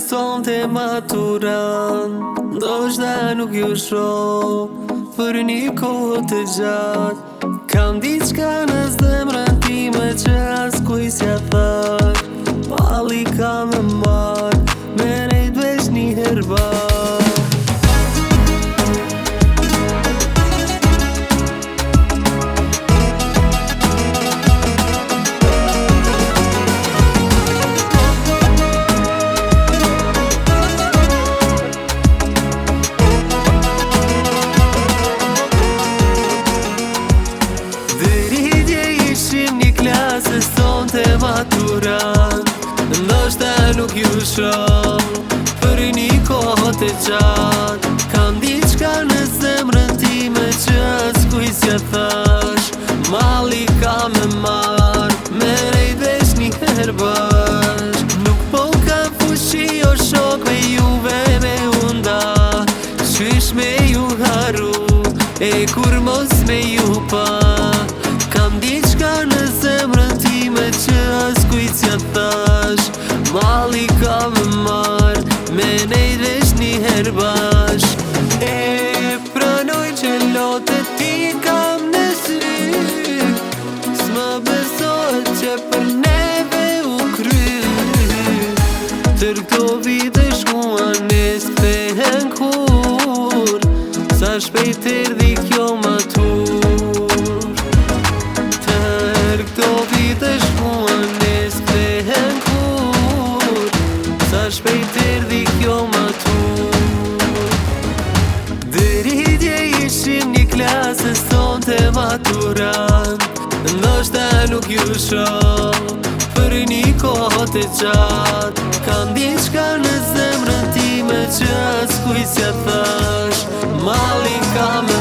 son të maturan, ndoshta nuk ju shoh për një kohë të gjatë. Kam diçka në zemrën time që as kuj s'ja thash. Palli ka me marrë, me nejt veç një herë. Se son të maturan, ndoshta nuk ju shoh për një kohë të gjatë. Kam diçka në zemrën time që as kuj s'ja thash. Malli ka me marrë, me nejt veç një herë bash. Nuk po kam fuqi o shok me juve me unda, qysh me ju haru e kur mos me ju pa. Kam diçka në zemrën time që as kujt s'ja thash. Malli ka me marrë, me nejt veç një herë bash. E pranoj që lotët ti kam në sy, s'më besohet që për neve u kry. Tër këto vite shkuan e s'kthehen kur, sa shpejt erdhi kjo matur. Shpejt erdhi kjo matur. Deri dje ishim një klasë, son të maturan, ndoshta nuk ju shoh për një kohë të gjatë. Kam diçka në zemrën time që as kuj s'ja thash. Malli ka me